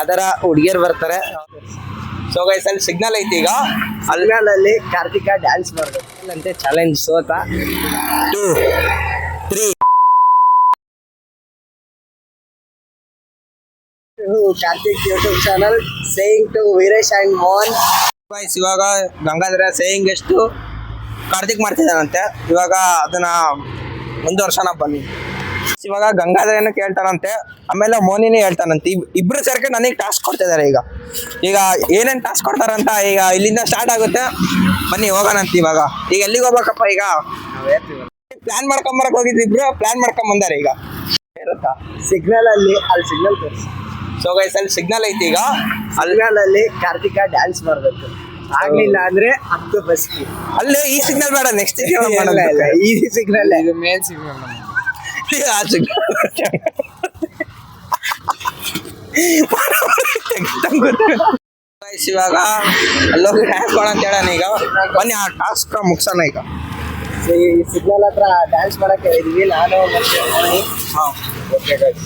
ಅದರ ಹುಡುಗಿಯರು ಬರ್ತಾರೆ. ಸೊ ಗೈಸ್ ಅಲ್ಲಿ ಸಿಗ್ನಲ್ ಐತಿ. ಈಗ ಸಿಗ್ನಲ್ ಅಲ್ಲಿ ಕಾರ್ತಿಕ ಡ್ಯಾನ್ಸ್ ಮಾಡ್ಬೇಕು ಅಂತೆ ಚಾಲೆಂಜ್ ಸೋತ 2 3 Karthik YouTube channel saying to Veeresh and Mohan. Guys ಇವಾಗ ಗಂಗಾಧರ ಸೇಯಿಂಗ್ ಎಷ್ಟು ಕಾರ್ತಿಕ್ ಮಾಡ್ತಿದ್ದಾನಂತೆ. ಇವಾಗ ಅದನ್ನ ಮುಂದುವರ್ಸೋಣ ಬನ್ನಿ. ಇವಾಗ ಗಂಗಾಧರನ ಕೇಳ್ತಾನಂತೆ, ಆಮೇಲೆ ಮೋನಿನೇ ಹೇಳ್ತಾನಂತೆ. ಇಬ್ರು ಸೇರ್ಕೊಂಡು ನನಗೆ ಟಾಸ್ಕ್ ಕೊಡ್ತಿದ್ದಾರೆ. ಈಗ ಏನೇನ್ ಟಾಸ್ಕ್ ಕೊಡ್ತಾರಂತ ಈಗ ಇಲ್ಲಿಂದ ಸ್ಟಾರ್ಟ್ ಆಗುತ್ತೆ. ಬನ್ನಿ ಹೋಗೋಣಂತ. ಇವಾಗ ಎಲ್ಲಿಗೆ ಹೋಗ್ಬೇಕಪ್ಪ? ಈಗ ಪ್ಲಾನ್ ಮಾಡ್ಕೊಂಬರಕ್ ಹೋಗಿದ್ರು, ಇಬ್ರು ಪ್ಲಾನ್ ಮಾಡ್ಕೊಂಡ್ ಬಂದಾರೆ. ಈಗ ಸಿಗ್ನಲ್ ಅಲ್ಲಿ ಸಿಗ್ನಲ್ ತೋರಿಸಿ. ಸೊ ಗೈಸ್ ಅಲ್ಲಿ ಸಿಗ್ನಲ್ ಐತಿ. ಈಗ ಸಿಗ್ನಲ್ ಅಲ್ಲಿ ಕಾರ್ತಿಕ ಡ್ಯಾನ್ಸ್ ಮಾಡ್ಬೇಕು. ಆಗ್ಲಿಲ್ಲ ಅಂದ್ರೆ 10 ಬಸ್. ಅಲ್ಲೇ ಈ ಸಿಗ್ನಲ್ ಬೇಡ, ನೆಕ್ಸ್ಟ್ ಈ ಸಿಗ್ನಲ್ ಇದು ಮೇನ್ ಸಿಗ್ನಲ್. ಇವಾಗ ಅಲ್ಲೋಗಿ ಡ್ಯಾನ್ಸ್ ಮಾಡೋಣ ಅಂತ ಹೇಳೋಣ. ಈಗ ಬನ್ನಿ ಆ ಟಾಸ್ಕ್ ಮುಗ್ಸೋಣ. ಈಗ ಈ ಸಿಗ್ನಲ್ ಹತ್ರ ಡ್ಯಾನ್ಸ್ ಮಾಡಕ್ಕೆ ಇದೀವಿ ನಾನು ಮತ್ತೆ ಮೋನಿ. ಓಕೆ ಗೈಸ್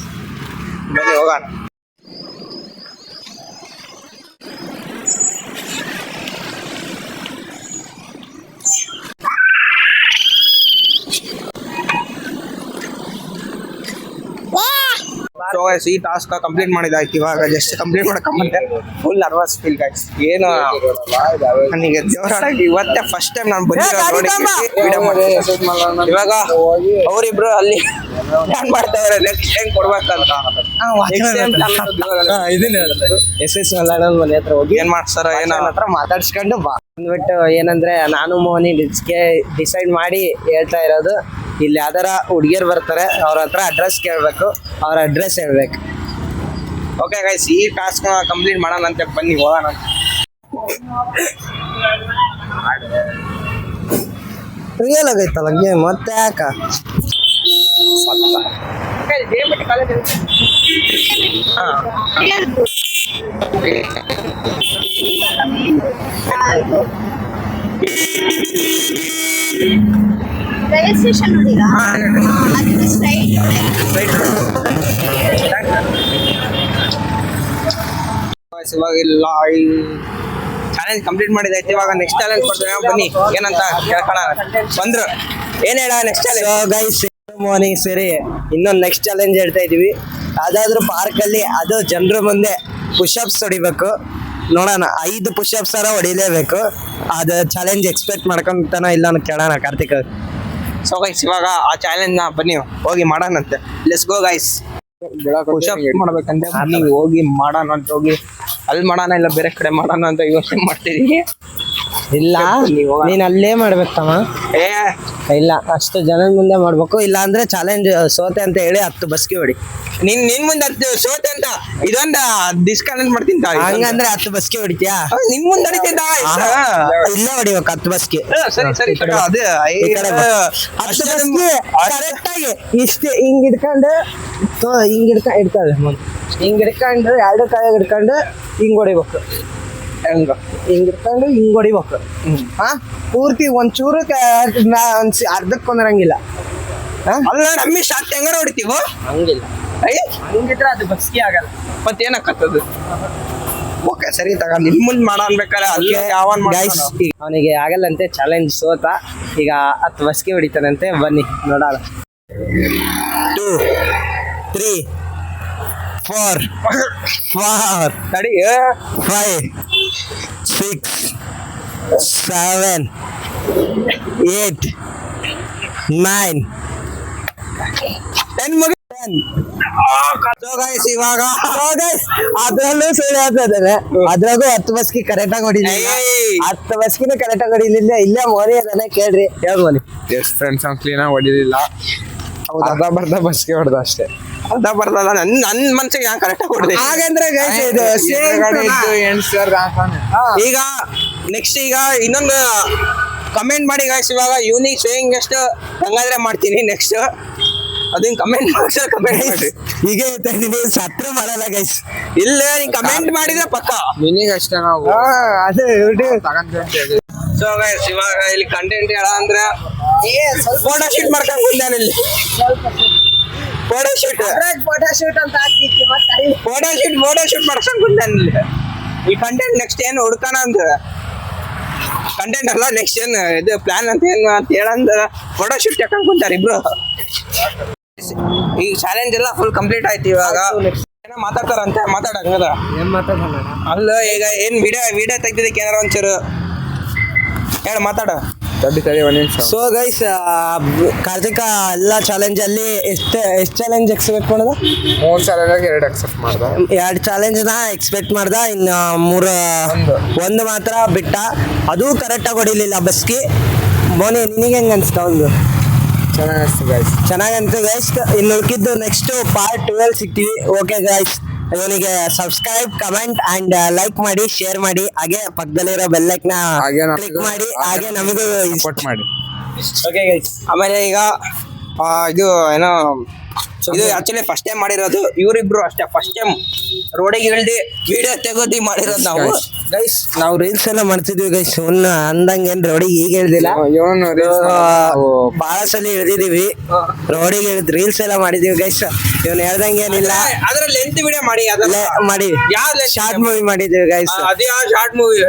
ಬನ್ನಿ ಹೋಗೋಣ. ಸೊ ಗೈಸ್ ಈ ಟಾಸ್ಕ್ ಕಂಪ್ಲೀಟ್ ಮಾಡಿದಾಯ್ತು. ಇವಾಗ ಜಸ್ಟ್ ಕಂಪ್ಲೀಟ್ ಮಾಡ್ಕೊಂಬಂದೆ. Full nervous feel guys. ಏನು ನನಗೆ ದೇವರಾಗಿ ಇವತ್ತೇ ಫಸ್ಟ್ ಟೈಮ್ ನಾನು ಇವಾಗ ಅವರಿಬ್ರು ಅಲ್ಲಿ ಪ್ಲಾನ್ ಮಾಡ್ತಾವ್ರೆ ನೆಕ್ಸ್ಟ್ ಟೈಮ್ ಕೊಡ್ಬೇಕಂತ. ಎಸ್ ಮನೆ ಹತ್ರ ಹೋಗಿ ಏನ್ ಮಾಡ್ತಾರ ಏನೋ ಹತ್ರ ಮಾತಾಡ್ಸ್ಕೊಂಡು ಬಂದ್ಬಿಟ್ಟು ಏನಂದ್ರೆ ನಾನು ಮೋಹನಿ ಡಿಸೈಡ್ ಮಾಡಿ ಹೇಳ್ತಾ ಇರೋದು. ಇಲ್ಲಿ ಯಾವ್ದಾರ ಹುಡುಗಿಯರು ಬರ್ತಾರೆ, ಅವ್ರ ಹತ್ರ ಅಡ್ರೆಸ್ ಕೇಳ್ಬೇಕು, ಅವ್ರ ಅಡ್ರೆಸ್ ಹೇಳ್ಬೇಕು. ಓಕೆ ಗೈಸ್ ಈ ಟಾಸ್ಕ್ ಕಂಪ್ಲೀಟ್ ಮಾಡೋಣ ಅಂತ ಬನ್ನಿ ಹೋಗೋಣ. ರಿಯಲ್ ಆಗೈತಲ್ಲ ಗೇಮ್ ಮತ್ತೆ ಯಾಕ? ರೈಲ್ವೆ ಸ್ಟೇಷನ್ ನೋಡಿರಾ? ಅದು ಸ್ಟ್ರೈಟ್ ಇವಾಗ ಇಲ್ಲ ಈ ಚಾಲೆಂಜ್ ಕಂಪ್ಲೀಟ್ ಮಾಡಿದೈತೆ. ಇವಾಗ ನೆಕ್ಸ್ಟ್ ಚಾಲೆಂಜ್ ಕೊಡ್ತೇವೆ. ಬನ್ನಿ ಏನಂತ ಕೇಳ್ಕೊಳ್ಳೋಣ. ಬಂದ್ರು ಏನ್ ಹೇಳ ನೆಕ್ಸ್ಟ್ ಚಾಲೆಂಜ್ ಗೈಸ್ ಮಾರ್ನಿಂಗ್ ಸರಿ ಇನ್ನೊಂದು ನೆಕ್ಸ್ಟ್ ಚಾಲೆಂಜ್ ಹೇಳ್ತಾ ಇದೀವಿ. ಅದಾದ್ರೂ ಪಾರ್ಕ್ ಅಲ್ಲಿ ಅದು ಜನರ ಮುಂದೆ ಪುಷಪ್ಸ್ ಹೊಡಿಬೇಕು. ನೋಡೋಣ 5 ಪುಷಪ್ಸ್ ಹೊಡಿಲೇಬೇಕು. ಅದು ಚಾಲೆಂಜ್ ಎಕ್ಸ್ಪೆಕ್ಟ್ ಮಾಡ್ಕೊಂತಾನ ಇಲ್ಲ ಅಂತ ಕೇಳೋಣ ಕಾರ್ತಿಕ್. ಸೊ ಗೈಸ್ ಇವಾಗ ಆ ಚಾಲೆಂಜ್ ನ ಬನ್ನಿ ಹೋಗಿ ಮಾಡೋಣಂತೆ. Let's go guys. ಪುಷಪ್ ಮಾಡ್ಬೇಕಂದ್ರೆ ನೀವು ಹೋಗಿ ಮಾಡೋಣ ಅಂತ ಹೋಗಿ ಅಲ್ಲಿ ಮಾಡೋಣ ಇಲ್ಲ ಬೇರೆ ಕಡೆ ಮಾಡೋಣ ಅಂತ ಯೋಚನೆ ಮಾಡ್ತಿದೀನಿ. ಇಲ್ಲ ನೀನ್ ಅಲ್ಲೇ ಮಾಡ್ಬೇಕಮ್ಮ. ಇಲ್ಲ ಅಷ್ಟು ಜನದ ಮುಂದೆ ಮಾಡ್ಬೇಕು. ಇಲ್ಲ ಅಂದ್ರೆ ಚಾಲೆಂಜ್ ಸೋತೆ ಅಂತ ಹೇಳಿ 10 ಬಸ್ಗೆ ಹೊಡಿ. ನಿನ್ ಮುಂದೆ ಸೋತೆ ಅಂತ ಇದೊಂದ ಡಿಸ್ಕನೆಕ್ಟ್ ಮಾಡ್ತೀನಿ. ಹಂಗಂದ್ರೆ 10 ಬಸ್ಗೆ ಹೊಡಿತೀಯಾ? ನಿನ್ ಮುಂದೆ ಹೊಡಿತಿದ್ದ ಇಲ್ಲೇ ಹೊಡಿಬೇಕು 10 ಬಸ್ಗೆ. ಸರಿ ಸರಿ ಅದೇ 10 ಬಸ್ಗೆ ಕರೆಕ್ಟ್ ಆಗಿ ಇಷ್ಟೇ ಹಿಂಗ್ ಹಿಡ್ಕೊಂಡು ಹಿಂಗ್ ಹಿಡ್ಕೊಂಡು 2 ಕಾಯ ಹಿಡ್ಕೊಂಡು ಹಿಂಗ್ ಹೊಡಿಬೇಕು. ಹಿಂಗ್ ಹಿಡ್ಕೊಂಡು ಹಿಂಗ್ ಹೊಡಿಬೇಕು. ಪೂರ್ತಿ ಒಂಚೂರು ಅರ್ಧಕ್ಕೊಂದಿರಂಗಿಲ್ಲ. ಅಲ್ಲ ನಮ್ಮಿ ಶಾರ್ಟ್ ಹೆಂಗಾರ ಹೊಡಿತೀವೋ ಹಂಗಿಲ್ಲ. ಹಂಗಿದ್ರೆ ಅದು ಬಸ್ಗೆ ಆಗಲ್ಲ. ಮತ್ತೇನಕ್ಕತ್ತದು? ಓಕೆ ಸರಿ ತಗ ನಿಮ್ ಮುಂದ್ ಮಾಡ ಅನ್ಬೇಕಾರೆ ಅಲ್ಲೇ ಯಾವನ್ ಅವನಿಗೆ ಆಗಲ್ಲಂತೆ ಚಾಲೆಂಜ್ ಸೋತ. ಈಗ 10 ಬಸ್ಗೆ ಹೊಡಿತಾನಂತೆ. ಬನ್ನಿ ನೋಡೋಣ. 2 3 4 ತಡಿ 5 6 7 8 9 10 ಇವಾಗ ಅದ್ರಲ್ಲೂ ಸುಳ್ಳು ಹೇಳ್ತಿದ್ದಾನೆ. ಅದ್ರಾಗೂ 10 ಬಸ್ಗೆ ಕರೆಕ್ಟ್ ಆಗಿ ಹೊಡಿಲಿಲ್ಲ. 10 ಬಸ್ಗಿನ ಕರೆಕ್ಟ್ ಆಗಿ ಹೊಡಿಲಿಲ್ಲ. ಇಲ್ಲೇ ಮೋರಿ ಅದನ್ನ ಕೇಳ್ರಿ. ಯಾವ್ದು ಮೋನಿ ಎಷ್ಟು ಫ್ರೆಂಡ್ಸ್ ಕ್ಲೀನ್ ಆಗಿ ಹೊಡಿಲಿಲ್ಲ. ಅರ್ಧ ಬರ್ಧ ಬಸ್ಗೆ ಹೊಡೆದ ಅಷ್ಟೇ. ಅರ್ಧ ಬರ್ತಲ್ಲ ನನ್ ಮನ್ಸಿಗೆ ನಾನು ಕರೆಕ್ಟ್ ಆಗಿ ಹೊಡೆದೆ. ಹಾಗಂದ್ರೆ ಈಗ ನೆಕ್ಸ್ಟ್ ಈಗ ಇನ್ನೊಂದು ಕಮೆಂಟ್ ಮಾಡಿ ಗೈಸ್. ಇವಾಗ ಯೂನಿಕ್ ಸೇಯಿಂಗ್ ಎಷ್ಟು ಹಂಗಾದ್ರೆ ಮಾಡ್ತೀನಿ ನೆಕ್ಸ್ಟ್. ಅದನ್ನ ಕಮೆಂಟ್ ಮಾಡಿ. ಈಗ ಹೇಳ್ತಾ ಇದೀನಿ ಸತ್ರ ಮಾಡಲ್ಲ ಗೈಸ್. ಇಲ್ಲ ನೀನ್ ಕಮೆಂಟ್ ಮಾಡಿದ್ರೆ ಪಕ್ಕ ನಿನಗೆ ಅಷ್ಟೇ ನಾವು ಅದೇ ತಗೊಂತೀವಿ. ಸೊ ಗೈಸ್ ಇವಾಗ ಇಲ್ಲಿ ಕಂಟೆಂಟ್ ಹೇಳ ಅಂದ್ರೆ ಫೋಟೋ ಶೂಟ್ ಮಾಡ್ಕೊಂಡು ಬಂದಾನೆ ಇಲ್ಲಿ. ಫೋಟೋ ಶೂಟ್ ಅಂತ ಹಾಕಿದ್ವಿ ಮತ್ತೆ ಫೋಟೋ ಶೂಟ್ ಮಾಡ್ಸ್ಕೊಂಡ್ ಬಂದಾನ ಈ ಕಂಟೆಂಟ್ ನೆಕ್ಸ್ಟ್ ಏನು ಹುಡ್ಕಾನ ಅಂತ ಕಂಟೆಂಟ್ ಅಲ್ಲ ನೆಕ್ಸ್ಟ್ ಏನು ಇದು ಪ್ಲಾನ್ ಅಂತ ಏನು ಅಂತ ಹೇಳಂದ ಫೋಟೋ ಶೂಟ್ ಯಾಕಂಡ್ ಕುಂತಾರ ಇಬ್ರು ಈ ಚಾಲೆಂಜ್ ಎಲ್ಲ ಫುಲ್ ಕಂಪ್ಲೀಟ್ ಆಯ್ತು ಇವಾಗ ಏನೋ ಮಾತಾಡ್ತಾರಂತೆ ಮಾತಾಡಂಗದ ಏನ್ ಮಾತಾಡೋಣ ಅಲ್ಲ ಈಗ ಏನ್ ವಿಡಿಯೋ ತೆಗ್ದಿದ್ದಕ್ಕೆ ಏನಾರ ಒಂಚೂರು ಹೇಳು ಮಾತಾಡ ತಡಿ ಒಂದ್ ನಿಮಿಷ. ಸೊ ಗೈಸ್ ಕಾರ್ತಿಕ ಎಲ್ಲ ಚಾಲೆಂಜ್ ಅಲ್ಲಿ ಎಷ್ಟು ಚಾಲೆಂಜ್ ಎಕ್ಸ್ಪೆಕ್ಟ್ ಮಾಡ್ದ 3 ಚಾಲೆಂಜ್ 2 ಅಕ್ಸೆಪ್ಟ್ ಮಾಡ್ದ. 2 ಚಾಲೆಂಜ್ ನ ಎಕ್ಸ್ಪೆಕ್ಟ್ ಮಾಡ್ದ ಇನ್ನು ಒಂದು ಮಾತ್ರ ಬಿಟ್ಟ ಅದು ಕರೆಕ್ಟ್ ಆಗಿ ಹೊಡಿಲಿಲ್ಲ ಬಸ್ಕಿ. ಮೋನಿ ನಿನಗೆ ಹೆಂಗ್ ಅನ್ಸ್ತಾ ಒಂದು ಚೆನ್ನಾಗಿ ಅನಿಸ್ತು ಗೈಸ್. ಚೆನ್ನಾಗಂತ ಗೈಸ್. ಇನ್ನು ಉಳ್ಕಿದ್ದು ನೆಕ್ಸ್ಟ್ ಪಾರ್ಟ್ 12 ಸಿಗ್ತೀವಿ. ಓಕೆ ಗೈಸ್, ಇವನಿಗೆ ಸಬ್ಸ್ಕ್ರೈಬ್ ಕಮೆಂಟ್ ಅಂಡ್ ಲೈಕ್ ಮಾಡಿ, ಶೇರ್ ಮಾಡಿ, ಹಾಗೆ ಪಕ್ಕದಲ್ಲಿರೋ ಬೆಲ್ಲೈಕ್ ನ ಹಾಗೆ ಕ್ಲಿಕ್ ಮಾಡಿ, ಹಾಗೆ ನಮಗೂ ಸಪೋರ್ಟ್ ಮಾಡಿ. Okay guys. ಆಮೇಲೆ ಈಗ ಇದು ಏನೋ ಇದು ಆಕ್ಚುಲಿ ಫಸ್ಟ್ ಟೈಮ್ ಮಾಡಿರೋದು ಇವರಿಬ್ರು ಅಷ್ಟೇ. ಫಸ್ಟ್ ಟೈಮ್ ರೋಡಿಗೆ ಇಳ್ದಿ ವಿಡಿಯೋ ತೆಗೋದಿ ಮಾಡಿರೋದು ನಾವು. ಗೈಸ್ ನಾವು ರೀಲ್ಸ್ ಎಲ್ಲ ಮಾಡ್ತಿದ್ವಿ ಗೈಸ್, ಅಂದಂಗೆ ಏನ್ ರೋಡಿಗೆ ಈಗ ಹೇಳ್ದಿಲ್ಲ, ಇವನು ಬಹಳ ಸಲ ಇಳ್ದಿದೀವಿ ರೋಡಿಗೆ, ರೀಲ್ಸ್ ಎಲ್ಲ ಮಾಡಿದೀವಿ ಗೈಸ್. ಇವನ್ ಹೇಳ್ದಂಗೆ ಏನಿಲ್ಲ, ಅದ್ರ ಲೆಂತ್ ವಿಡಿಯೋ ಮಾಡಿ ಮಾಡಿ ಯಾವ ಶಾರ್ಟ್ ಮೂವಿ ಮಾಡಿದೀವಿ ಗೈಸ್. ಅದೇ ಶಾರ್ಟ್ ಮೂವಿ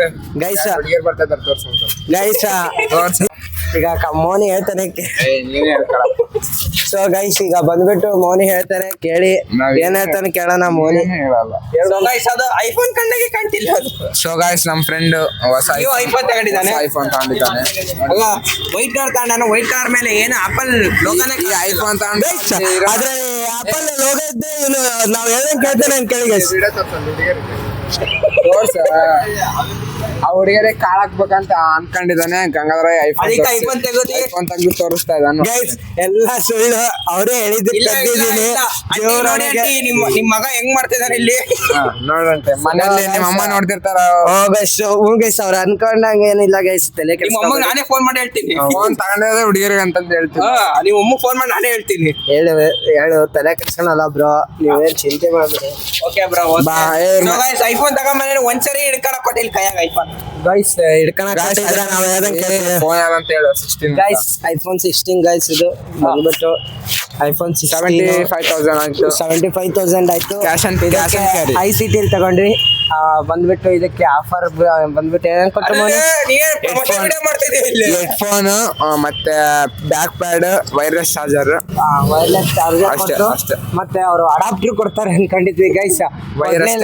ಗೈಸ್ ಹುಡುಗಿಯರ್ ಬರ್ತಾ ಇದ್ದಾರೆ ಗೈಸ್ ಈಗ ಮೋನಿ ಹೇಳ್ತಾನೆ. ನೀನೇ ಹೇಳ್ಕೊಳಪ್ಪ. ಸೊ ಗೈಸ್ ಈಗ ಬಂದ್ಬಿಟ್ಟು ಮೋನಿ ಹೇಳ್ತಾನೆ, ಕೇಳಿ ಏನ್ ಹೇಳ್ತಾನೆ ಕೇಳೋಣ. ಮೋನಿ ಹೇಳಲ್ಲ. ಅದು ಐಫೋನ್ ಕಣ್ಣಿಗೆ ಕಾಣ್ತಿಲ್ಲ ಅದು. ಸೊ ಗೈಸ್ ನಮ್ ಫ್ರೆಂಡ್ ಹೊಸ ನೀವು ಐಫೋನ್ ತಗೊಂಡಿದ್ದಾನೆ. ಐಫೋನ್ ತಗೊಂಡಿದ್ದಾನೆ. ಅಲ್ಲ ವೈಟ್ ಕಾರ್ ತಗೊಂಡಾನು. ವೈಟ್ ಕಾರ್ ಮೇಲೆ ಏನು ಆಪಲ್ ಲೋಗನೇ ಈ ಐಫೋನ್ ತಗೊಂಡು ಆದ್ರೆ ಆಪಲ್ ಲೋಗೋ ಇದ್ದೆ ಇವನು ನಾವ್ ಹೇಳ್ದಂಗೆ ಕೇಳ್ತಾನೆ ಅಂತ ಕೇಳಿ ಗೈಸ್. ಆ ಹುಡುಗಿಯರೇ ಕಾಳ್ ಹಾಕ್ಬೇಕಂತ ಅನ್ಕೊಂಡಿದ್ದಾನೆ. ಗಂಗಾಧರ ಅದಕ್ಕೆ ಐಫೋನ್ ತೆಗೋದಿ. ಐಫೋನ್ ತೆಗೆದು ತೋರಿಸ್ತಾ ಇದ್ದಾನೆ. ಗೈಸ್ ಎಲ್ಲ ಸುಳ್ಳು, ಅವರೇ ಹೇಳಿದ್ದು ಇಲ್ಲ, ಇಲ್ಲ, ತೆಗ್ದಿದ್ದೀನಿ. ಇಲ್ಲ. ಆಂಟಿ ನೋಡಿ ಆಂಟಿ, ನಿಮ್ ಮಗ ಹೆಂಗ್ ಮಾಡ್ತಿದಾರೆ ಇಲ್ಲಿ. ನೋಡಂತೆ ಮನೇಲಿ ನಿಮ್ಮ ಅಮ್ಮ ನೋಡ್ತಿರ್ತಾರ. ಗೈಸ್ ಗೈಸ್ ಅವ್ರು ಅನ್ಕೊಂಡಂಗ ಏನಿಲ್ಲ ಗೈಸ್, ತಲೆ ನಿಮ್ಮ ಅಮ್ಮ ನಾನೇ ಫೋನ್ ಮಾಡಿ ಹೇಳ್ತೀನಿ. ಫೋನ್ ತಗೊಂಡಿದ್ರೆ ಹುಡುಗಿಯರಿಗೆ ಅಂತಂದು ಹೇಳ್ತೀವಿ. ನಿಮ್ಮ ಅಮ್ಮ ಫೋನ್ ಮಾಡಿ ನಾನೇ ಹೇಳ್ತೀನಿ. ಹೇಳು ತಲೆ ಕೆಡ್ಸ್ಕೊಳಲ್ಲ ಬ್ರೋ, ನೀವೇನ್ ಚಿಂತೆ ಮಾಡ್ಬೇಡಿ. Okay bro. ಬಾ, ಐಫೋನ್ ತಗೊಂಡ್ಬಂದ್ರೆ ಒಂದ್ಸರಿ ಹಿಡ್ಕೊಳಕ್ ಕೊಟ್ಟಿಲ್ಲ ಕೈಯಾಗ ಐಫೋನ್. ಗೈಸ್ ಹಿಡ್ಕೊಳಕ್ ನಾವ್ ಹೇಳ್ದಂಗೆ ಕೇಳ್ತೀವಿ. ಫೋನ್ ಯಾರಂತ ಹೇಳು. 16 ಗೈಸ್ ಐಫೋನ್ 16 ಗೈಸ್, ಇದು ಬಂದ್ಬಿಟ್ಟು ಐಫೋನ್ 75,000 ಆಯ್ತು. 75,000 ಆಯ್ತು. Cash and carry. ICT ಅಲ್ಲಿ ತಗೊಂಡ್ರಿ. ಬಂದ್ಬಿಟ್ಟು ಇದಕ್ಕೆ ಆಫರ್ ಬಂದ್ಬಿಟ್ಟು ಏನೇನ್ ಕೊಟ್ಟು ಹೆಡ್ಫೋನ್ ಮತ್ತೆ back pad, wireless charger, wireless charger ಅಷ್ಟೇ, ಕೊಟ್ಟು ಅಷ್ಟೇ. ಮತ್ತೆ ಅವರು ಅಡಾಪ್ಟರ್ ಕೊಡ್ತಾರೆ ಅನ್ಕೊಂಡಿದ್ವಿ ಗೈಸ್. Wireless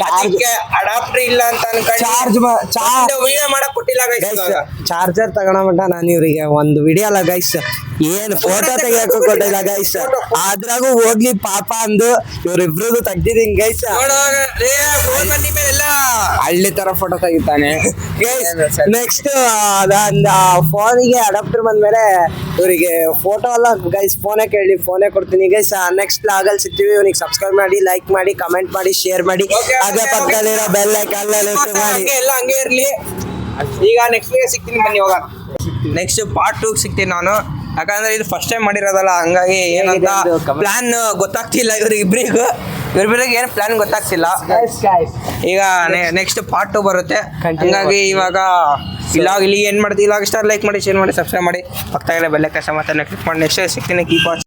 ಚಾರ್ಜ್ ಅಡಾಪ್ಟರ್ ಇಲ್ಲ ಅಂತ ಚಾರ್ಜ್ ವಿಡಿಯೋ ಮಾಡಕ್ ಕೊಟ್ಟಿಲ್ಲ ಗೈಸ್. ಚಾರ್ಜರ್ ತಗೊಳಮಟ ನಾನು ಇವ್ರಿಗೆ ಒಂದು ವಿಡಿಯೋ ಅಲ್ಲ ಗೈಸ್, ಏನ್ ಫೋಟೋ ತೆಗಿಯಕ್ಕೂ ಕೊಟ್ಟಿಲ್ಲ ಗೈಸ್. ಅದ್ರಾಗೂ ಹೋಗ್ಲಿ ಪಾಪ ಅಂದು ಇವ್ರಿಬ್ರಿಗೂ ತೆಗ್ದಿದೀನಿ ಗೈಸ್. ಹಳ್ಳಿ ತರ ಫೋಟೋ ತೆಗಿತಾನೆ. ನೆಕ್ಸ್ಟ್ ಫೋನಿಗೆ ಅಡಾಪ್ಟರ್ ಬಂದ್ಮೇಲೆ ಇವರಿಗೆ ಫೋಟೋ ಅಲ್ಲ ಗೈಸ್, ಫೋನೇ ಕೇಳಿ ಫೋನೇ ಕೊಡ್ತೀನಿ ಗೈಸ್. ನೆಕ್ಸ್ಟ್ ಲಾಗಲ್ ಸಿಗ್ತೀವಿ. ಇವನಿಗೆ ಸಬ್ಸ್ಕ್ರೈಬ್ ಮಾಡಿ, ಲೈಕ್ ಮಾಡಿ, ಕಮೆಂಟ್ ಮಾಡಿ, ಶೇರ್ ಮಾಡಿ, ಹಾಗೆ ಪಕ್ಕದಲ್ಲಿರೋ ಬೆಲ್ ಐಕಾನ್ ಮಾಡಿ. ಎಲ್ಲ ಹಂಗೆ ಇರ್ಲಿ. ಈಗ ನೆಕ್ಸ್ಟ್ ಸಿಗ್ತೀನಿ ಬನ್ನಿ. ಹೋಗೋಣ ನೆಕ್ಸ್ಟ್ ಪಾರ್ಟ್ 2 ಸಿಗ್ತೀನಿ ನಾನು. ಯಾಕಂದ್ರೆ ಇದು ಫಸ್ಟ್ ಟೈಮ್ ಮಾಡಿರೋದಲ್ಲ, ಹಂಗಾಗಿ ಏನಂತ ಪ್ಲಾನ್ ಗೊತ್ತಾಗ್ತಿಲ್ಲ ಇವ್ರಿಬ್ರಿಗೂ ಏನು ಪ್ಲಾನ್ ಗೊತ್ತಾಗ್ತಿಲ್ಲ. ಈಗ ನೆಕ್ಸ್ಟ್ ಪಾರ್ಟ್ 2 ಬರುತ್ತೆ. ಹಂಗಾಗಿ ಇವಾಗ ಇಲ್ಲಿ ಏನ್ ಮಾಡ್ತೀವಿ, ಇವಾಗ ಇಷ್ಟ ಲೈಕ್ ಮಾಡಿ, ಶೇರ್ ಮಾಡಿ, ಸಬ್ಸ್ಕ್ರೈಬ್ ಮಾಡಿ, ಪಕ್ಕದಲ್ಲೇ ಬೆಲ್ ಐಕಾನ್ ಮತ್ತೆ ಕ್ಲಿಕ್ ಮಾಡಿ. ನೆಕ್ಸ್ಟ್ ಸಿಗ್ತೀನಿ. Keep watch.